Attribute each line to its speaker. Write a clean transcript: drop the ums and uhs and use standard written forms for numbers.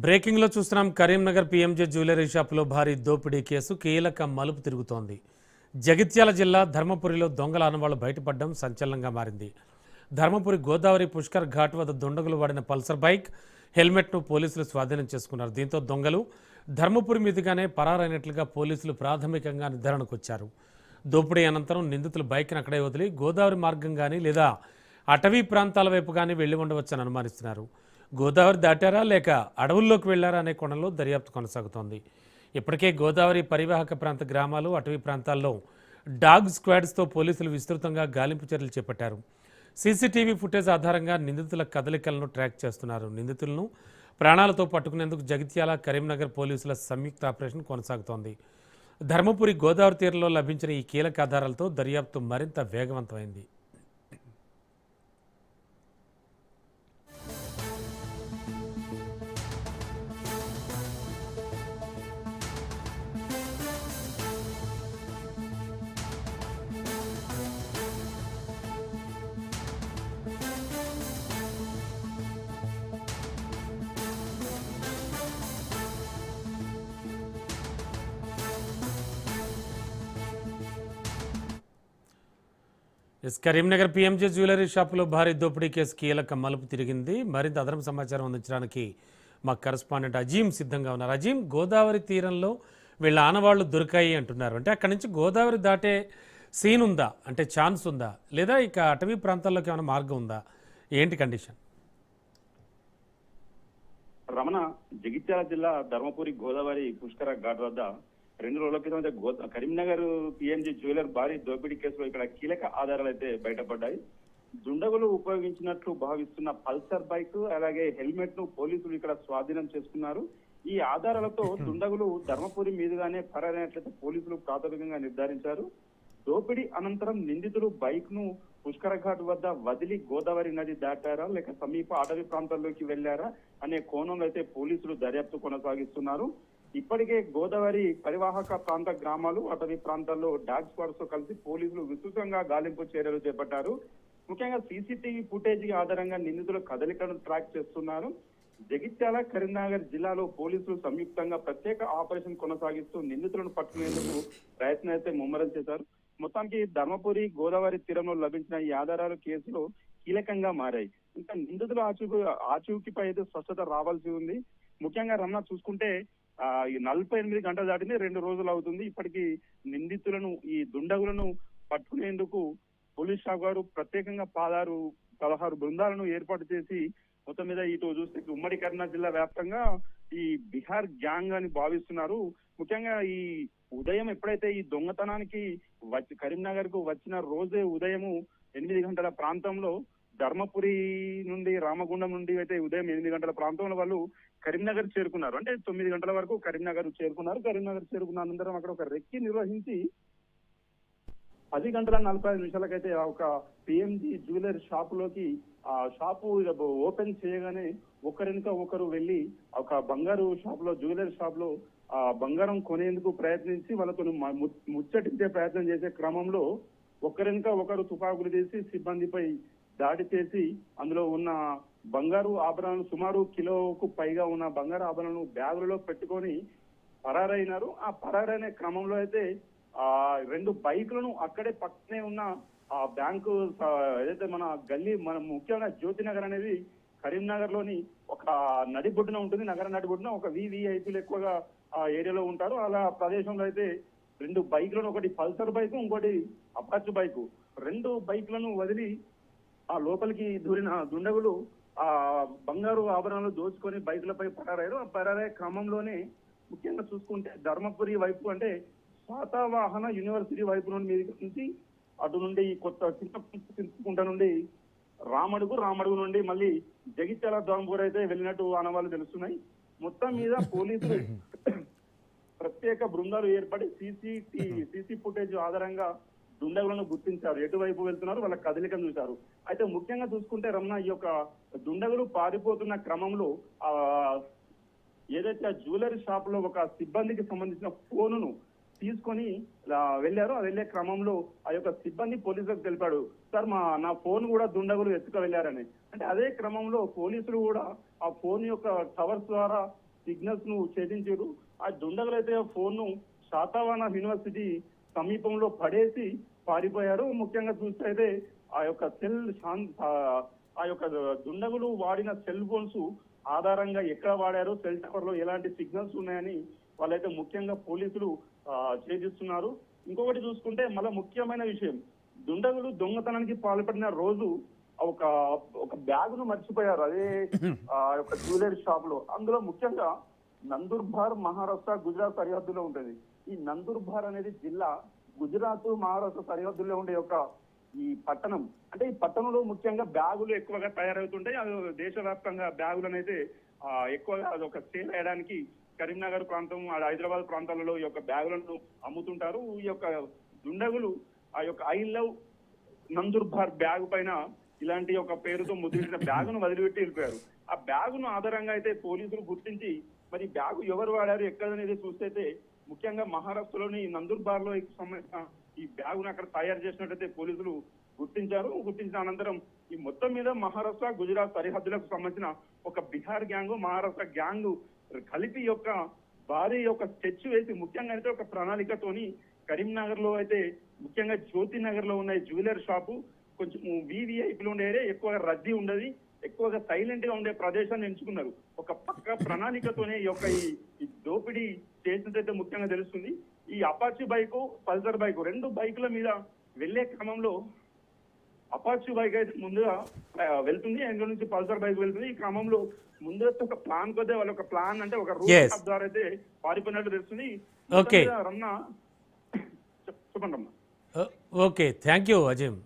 Speaker 1: Breaking లో చూస్తున్నాం. Karimnagar PMJ jewellery షాపులో భారీ దోపిడీ కేసు కీలక మలుపు తిరుగుతోంది. జగిత్యాల జిల్లా ధర్మపురిలో దొంగల ఆనవాళ్లు బయటపడడం సంచలనంగా మారింది. ధర్మపురి గోదావరి పుష్కర్ ఘాట్ వద్ద దుండగులు వాడిన పల్సర్ బైక్, హెల్మెట్ను పోలీసులు స్వాధీనం చేసుకున్నారు. దీంతో దొంగలు ధర్మపురి మీదుగానే పరారైనట్లుగా పోలీసులు ప్రాథమికంగా నిర్ధారణకు వచ్చారు. దోపిడీ అనంతరం నిందితులు బైక్ను అక్కడే వదిలి గోదావరి మార్గం కానీ లేదా అటవీ ప్రాంతాల వైపు కానీ వెళ్లి ఉండవచ్చని అనుమానిస్తున్నారు. గోదావరి దాటారా లేక అడవుల్లోకి వెళ్లారా అనే కోణంలో దర్యాప్తు కొనసాగుతోంది. ఇప్పటికే గోదావరి పరివాహక ప్రాంత గ్రామాలు, అటవీ ప్రాంతాల్లో డాగ్ స్క్వాడ్స్తో పోలీసులు విస్తృతంగా గాలింపు చర్యలు చేపట్టారు. సీసీటీవీ ఫుటేజ్ ఆధారంగా నిందితుల కదలికలను ట్రాక్ చేస్తున్నారు. నిందితులను ప్రాణాలతో పట్టుకునేందుకు జగిత్యాల, కరీంనగర్ పోలీసుల సంయుక్త ఆపరేషన్ కొనసాగుతోంది. ధర్మపురి గోదావరి తీరంలో లభించిన ఈ కీలక ఆధారాలతో దర్యాప్తు మరింత వేగవంతమైంది. కరీంనగర్ పీఎంజే జ్యువెలరీ షాపులో భారీ దోపిడీ కేసు కీలక మలుపు తిరిగింది. మరింత అదనపు సమాచారం అందించడానికి మా కరెస్పాండెంట్ అజీం సిద్ధంగా ఉన్నారు. అజీం, గోదావరి తీరంలో వీళ్ళ ఆనవాళ్లు దొరికాయి అంటున్నారు. అంటే అక్కడి నుంచి గోదావరి దాటే సీన్ ఉందా, అంటే ఛాన్స్ ఉందా, లేదా ఇక అటవీ ప్రాంతాల్లోకి ఏమైనా మార్గం ఉందా? ఏంటి కండిషన్?
Speaker 2: రమణ, జగిత్యాల జిల్లా ధర్మపురి గోదావరి పుష్కర ఘాట్ వద్ద 2 రోజుల క్రితం కరీంనగర్ పిఎంజీ జ్యువెలర్ భారీ దోపిడీ కేసులో ఇక్కడ కీలక ఆధారాలు అయితే బయటపడ్డాయి. దుండగులు ఉపయోగించినట్లు భావిస్తున్న పల్సర్ బైక్, అలాగే హెల్మెట్ ను పోలీసులు ఇక్కడ స్వాధీనం చేసుకున్నారు. ఈ ఆధారాలతో దుండగులు ధర్మపురి మీదుగానే పరారైనట్లయితే పోలీసులు ప్రాథమికంగా నిర్ధారించారు. దోపిడీ అనంతరం నిందితులు బైక్ ను పుష్కర ఘాట్ వద్ద వదిలి గోదావరి నది దాటారా లేక సమీప అటవీ ప్రాంతాల్లోకి వెళ్లారా అనే కోణంలో అయితే పోలీసులు దర్యాప్తు కొనసాగిస్తున్నారు. ఇప్పటికే గోదావరి పరివాహక ప్రాంత గ్రామాలు, అటవీ ప్రాంతాల్లో డాగ్ స్క్వాడ్స్ తో కలిసి పోలీసులు విస్తృతంగా గాలింపు చర్యలు చేపట్టారు. ముఖ్యంగా సీసీటీవీ ఫుటేజ్ ఆధారంగా నిందితుల కదలికలను ట్రాక్ చేస్తున్నారు. జగిత్యాల, కరీంనగర్ జిల్లాలో పోలీసులు సంయుక్తంగా ప్రత్యేక ఆపరేషన్ కొనసాగిస్తూ నిందితులను పట్టుకునేందుకు ప్రయత్నం అయితే ముమ్మరం చేశారు. మొత్తానికి ధర్మపురి గోదావరి తీరంలో లభించిన ఈ ఆధారాలు కేసులో కీలకంగా మారాయి. ఇంకా నిందితుల ఆచూకీపై అయితే స్పష్టత రావాల్సి ఉంది. ముఖ్యంగా రమణ చూసుకుంటే ఈ 48 గంటలు దాటింది, 2 రోజులు అవుతుంది. ఇప్పటికీ నిందితులను, ఈ దుండగులను పట్టుకునేందుకు పోలీస్ శాఖ గారు ప్రత్యేకంగా 16 బృందాలను ఏర్పాటు చేసి మొత్తం మీద ఇటు చూస్తే ఉమ్మడి కరీంనగర్ జిల్లా వ్యాప్తంగా ఈ బిహార్ గ్యాంగ్ అని భావిస్తున్నారు. ముఖ్యంగా ఈ ఉదయం ఎప్పుడైతే ఈ దొంగతనానికి కరీంనగర్ కు వచ్చిన రోజే ఉదయము 8 గంటల ప్రాంతంలో ధర్మపురి నుండి, రామగుండం నుండి అయితే ఉదయం 8 గంటల ప్రాంతంలో వాళ్ళు కరీంనగర్ చేరుకున్నారు. అంటే 9 గంటల వరకు కరీంనగర్ చేరుకున్నారు. కరీంనగర్ చేరుకున్న అనంతరం అక్కడ ఒక రెక్కి నిర్వహించి 10 గంటల 45 నిమిషాలకైతే ఒక పిఎంజీ జ్యువెలరీ షాప్ లోకి ఆ షాపు ఓపెన్ చేయగానే ఒకరినక ఒకరు వెళ్లి ఒక బంగారు షాప్ లో, జ్యువెలరీ షాప్ లో ఆ బంగారం కొనేందుకు ప్రయత్నించి వాళ్ళతో ముచ్చటించే ప్రయత్నం చేసే క్రమంలో ఒకరినక ఒకరు తుపాకులు తీసి సిబ్బందిపై దాడి చేసి అందులో ఉన్న బంగారు ఆభరణాలు, సుమారు కిలోకు పైగా ఉన్న బంగారు ఆభరణాలను బ్యాగులలో పెట్టుకొని పరారైనారు. ఆ పరారైన క్రమంలో అయితే 2 బైకులను అక్కడే పక్కనే ఉన్న ఆ బ్యాంకు ఏదైతే మన గల్లీ, మన ముఖ్యంగా జ్యోతినగర్ అనేది కరీంనగర్ లోని ఒక నడిబొడ్డున ఉంటుంది. నగర నడిబొడ్డున ఒక వివిఐపీలు ఎక్కువగా ఆ ఏరియాలో ఉంటారు. అలా ప్రదేశంలో అయితే 2 బైకులను, ఒకటి పల్సర్ బైక్, ఇంకోటి అపాచ్ బైక్, 2 బైకులను వదిలి ఆ లోపలికి దూరిన దుండగులు ఆ బంగారు ఆభరణాలు దోచుకొని బైకులపై పరారయ్యారు. ఆ పరారయ్యే క్రమంలోనే ముఖ్యంగా చూసుకుంటే ధర్మపురి వైపు, అంటే శాతవాహన యూనివర్సిటీ వైపు నుంచి అటు నుండి కొత్త చింతకుంట నుండి రామడుగు నుండి మళ్ళీ జగిత్యాల ధర్మపురి అయితే వెళ్ళినట్టు ఆనవాళ్ళు తెలుస్తున్నాయి. మొత్తం మీద పోలీసులు ప్రత్యేక బృందాలు ఏర్పడి సీసీ ఫుటేజ్ ఆధారంగా దుండగులను గుర్తించారు. ఎటువైపు వెళ్తున్నారు, వాళ్ళ కదలికను చూశారు. అయితే ముఖ్యంగా చూసుకుంటే రమణ, ఈ యొక్క దుండగులు పారిపోతున్న క్రమంలో ఏదైతే ఆ జ్యువెలరీ షాప్ లో ఒక సిబ్బందికి సంబంధించిన ఫోనును తీసుకొని వెళ్ళారు. ఆ వెళ్లే క్రమంలో ఆ యొక్క సిబ్బంది పోలీసులకు తెలిపాడు, సార్ నా ఫోన్ కూడా దుండగులు ఎత్తుకు వెళ్ళారని. అంటే అదే క్రమంలో పోలీసులు కూడా ఆ ఫోన్ యొక్క టవర్స్ ద్వారా సిగ్నల్స్ ను ఛేదించారు. ఆ దుండగులు అయితే ఆ ఫోన్ ను శాతవాహన యూనివర్సిటీ సమీపంలో పడేసి పారిపోయారు. ముఖ్యంగా చూస్తే అయితే ఆ యొక్క ఆ యొక్క దుండగులు వాడిన సెల్ ఫోన్స్ ఆధారంగా ఎక్కడ వాడారు, సెల్ టవర్ లో ఎలాంటి సిగ్నల్స్ ఉన్నాయని వాళ్ళైతే ముఖ్యంగా పోలీసులు ఛేదిస్తున్నారు. ఇంకొకటి చూసుకుంటే మళ్ళీ ముఖ్యమైన విషయం, దుండగులు దొంగతనానికి పాల్పడిన రోజు ఒక ఒక బ్యాగును మర్చిపోయారు. అదే ఆ యొక్క జ్యువెలరీ షాప్ లో. అందులో ముఖ్యంగా నందూర్బార్ మహారాష్ట్ర గుజరాత్ సరిహద్దులో ఉంటది. ఈ నందూర్బార్ అనేది జిల్లా గుజరాత్ మహారాష్ట్ర సరిహద్దుల్లో ఉండే ఒక ఈ పట్టణం. అంటే ఈ పట్టణంలో ముఖ్యంగా బ్యాగులు ఎక్కువగా తయారవుతుంటాయి. అది దేశవ్యాప్తంగా బ్యాగులను అయితే ఎక్కువగా అది ఒక సేల్ చేయడానికి కరీంనగర్ ప్రాంతం, హైదరాబాద్ ప్రాంతాలలో ఈ యొక్క బ్యాగులను అమ్ముతుంటారు. ఈ యొక్క దుండగులు ఆ యొక్క ఐ లవ్ నందూర్బార్ బ్యాగ్ పైన ఇలాంటి ఒక పేరుతో ముద్రించిన బ్యాగును వదిలిపెట్టి వెళ్ళిపోయారు. ఆ బ్యాగును ఆధారంగా అయితే పోలీసులు గుర్తించి మరి బ్యాగు ఎవరు వాడారు ఎక్కడనేది చూస్తే ముఖ్యంగా మహారాష్ట్రలోని నందూర్బార్ లో సంబంధించిన ఈ బ్యాగును అక్కడ తయారు చేసినట్టయితే పోలీసులు గుర్తించారు. గుర్తించిన అనంతరం ఈ మొత్తం మీద మహారాష్ట్ర గుజరాత్ సరిహద్దులకు సంబంధించిన ఒక బిహార్ గ్యాంగ్, మహారాష్ట్ర గ్యాంగ్ కలిపి యొక్క భారీ యొక్క స్కెచ్ వేసి ముఖ్యంగా అయితే ఒక ప్రణాళికతోని కరీంనగర్ లో అయితే ముఖ్యంగా జ్యోతి నగర్ లో ఉన్న జ్యువెలరీ షాపు కొంచెం వివిఐపీలు ఉండే ఏరియా, ఎక్కువగా రద్దీ ఉండదు, ఎక్కువగా సైలెంట్ గా ఉండే ప్రదేశాన్ని ఎంచుకున్నారు. ఒక పక్క ప్రణాళికతోనే ఈ యొక్క ఈ దోపిడీ చేసినట్టయితే ముఖ్యంగా తెలుస్తుంది. ఈ అపాచీ బైక్, పల్సర్ బైక్, రెండు బైకుల మీద వెళ్లే క్రమంలో అపాచీ బైక్ అయితే ముందుగా వెళ్తుంది, అందులో నుంచి పల్సర్ బైక్ వెళ్తుంది. ఈ క్రమంలో ముందు ఒక ప్లాన్ కొద్దే వాళ్ళ ఒక ప్లాన్ అంటే ఒక రూట్ ద్వారా అయితే పారిపోయినట్టు తెలుస్తుంది. రమణ చెప్పండి Ramana.
Speaker 1: Okay, thank you Azeem.